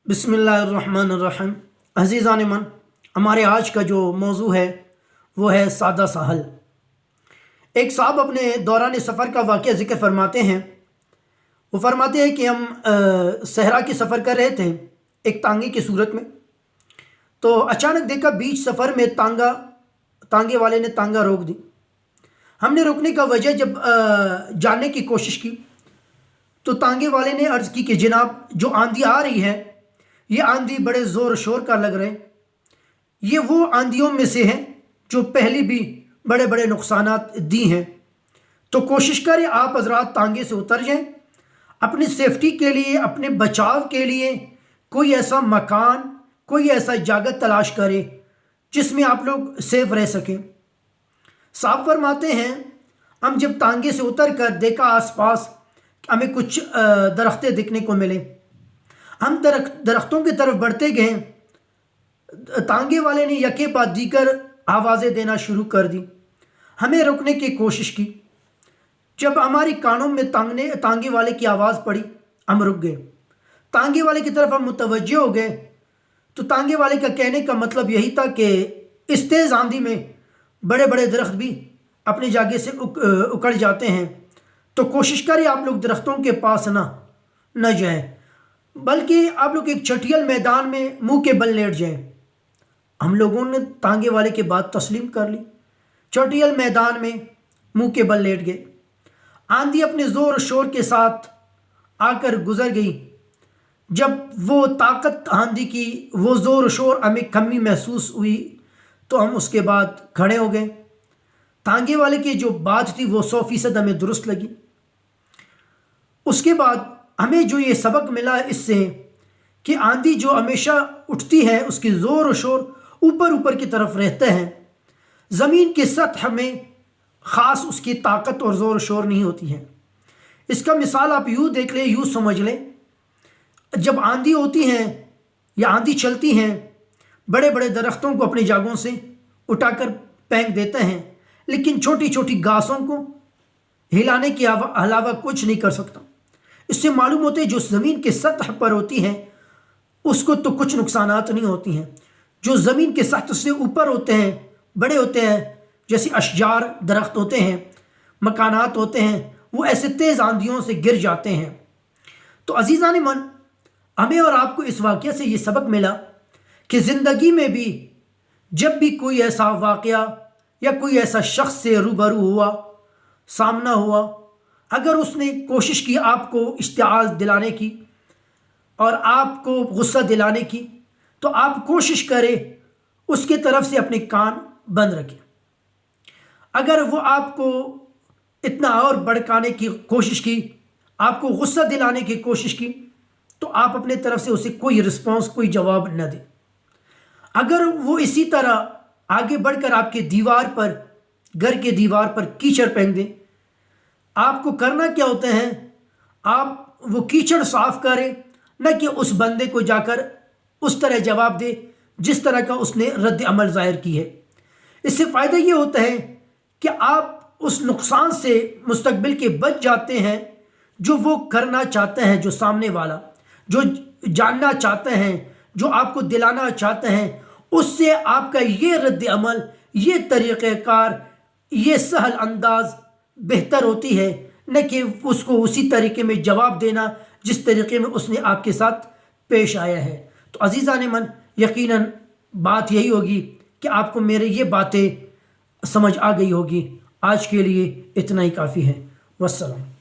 बिस्मिल्लाहिर्रहमानिर्रहीम। अज़ीज़ान मन, हमारे आज का जो मौजू है वो है सादा सा हल। एक साहब अपने दौरान सफ़र का वाक़या ज़िक्र फरमाते हैं। वो फरमाते हैं कि हम सहरा के सफ़र कर रहे थे एक तांगे की सूरत में। तो अचानक देखा बीच सफ़र में तांगे वाले ने तांगा रोक दी। हमने रोकने का वजह जब जानने की कोशिश की तो तांगे वाले ने अर्ज़ की कि जनाब, जो आंधी आ रही है ये आंधी बड़े ज़ोर शोर का लग रहे, ये वो आंधियों में से है जो पहले भी बड़े बड़े नुकसानात दी हैं। तो कोशिश करें आप हज़रात तांगे से उतर जाएं, अपनी सेफ्टी के लिए, अपने बचाव के लिए कोई ऐसा मकान, कोई ऐसा जगह तलाश करें जिसमें आप लोग सेफ रह सकें। साहब फरमाते हैं, हम जब तांगे से उतर कर देखा आसपास हमें कुछ दरख्तें दिखने को मिले। हम दरख्तों की तरफ बढ़ते गए। तांगे वाले ने यके बाद दीगर आवाज़ें देना शुरू कर दी। हमें रोकने की कोशिश की। जब हमारी कानों में तांगे वाले की आवाज़ पड़ी, हम रुक गए। तांगे वाले की तरफ हम मुतवज्जे हो गए तो तांगे वाले का कहने का मतलब यही था कि इस तेज़ आंधी में बड़े बड़े दरख्त भी अपनी जगह से उखड़ जाते हैं, तो कोशिश करें आप लोग दरख्तों के पास न जाएं, बल्कि आप लोग एक चटियल मैदान में मुंह के बल लेट जाएं। हम लोगों ने तांगे वाले की बात तस्लीम कर ली। चटियल मैदान में मुंह के बल लेट गए। आंधी अपने ज़ोर शोर के साथ आकर गुजर गई। जब वो ताकत आंधी की, वो ज़ोर शोर हमें कमी महसूस हुई तो हम उसके बाद खड़े हो गए। तांगे वाले की जो बात थी वो 100% हमें दुरुस्त लगी। उसके बाद हमें जो ये सबक मिला इससे कि आंधी जो हमेशा उठती है उसकी ज़ोर और शोर ऊपर ऊपर की तरफ रहते हैं, ज़मीन की सतह में ख़ास उसकी ताकत और ज़ोर शोर नहीं होती है। इसका मिसाल आप यूँ देख लें, यूँ समझ लें, जब आंधी होती हैं या आंधी चलती हैं, बड़े बड़े दरख्तों को अपनी जगहों से उठाकर फेंक देते हैं, लेकिन छोटी छोटी घासों को हिलाने के अलावा कुछ नहीं कर सकता। इससे मालूम होता है जो ज़मीन के सतह पर होती हैं उसको तो कुछ नुकसानात नहीं होती हैं। जो ज़मीन के सतह से ऊपर होते हैं, बड़े होते हैं, जैसे अशजार दरख्त होते हैं, मकानात होते हैं, वो ऐसे तेज़ आंधियों से गिर जाते हैं। तो अज़ीज़ान मन, हमें और आपको इस वाक़या से ये सबक मिला कि ज़िंदगी में भी जब भी कोई ऐसा वाक़या या कोई ऐसा शख्स से रूबरू हुआ, सामना हुआ, अगर उसने कोशिश की आपको इश्तिआल दिलाने की और आपको गुस्सा दिलाने की, तो आप कोशिश करें उसके तरफ से अपने कान बंद रखें। अगर वो आपको इतना और भड़काने की कोशिश की, आपको गुस्सा दिलाने की कोशिश की, तो आप अपने तरफ से उसे कोई रिस्पॉन्स, कोई जवाब न दें। अगर वो इसी तरह आगे बढ़कर आपके दीवार पर, घर के दीवार पर कीचड़ फेंक दें, आपको करना क्या होता है, आप वो कीचड़ साफ करें, न कि उस बंदे को जाकर उस तरह जवाब दे जिस तरह का उसने रद्द अमल ज़ाहिर की है। इससे फ़ायदा ये होता है कि आप उस नुकसान से मुस्तकबिल के बच जाते हैं जो वो करना चाहते हैं, जो सामने वाला जो जानना चाहते हैं, जो आपको दिलाना चाहते हैं, उससे आपका ये रद्द अमल, ये तरीक़ेकार, ये सहल अंदाज़ बेहतर होती है, न कि उसको उसी तरीके में जवाब देना जिस तरीके में उसने आपके साथ पेश आया है। तो अज़ीज़ान मन, यकीनन बात यही होगी कि आपको मेरे ये बातें समझ आ गई होगी। आज के लिए इतना ही काफ़ी है। वस्सलाम।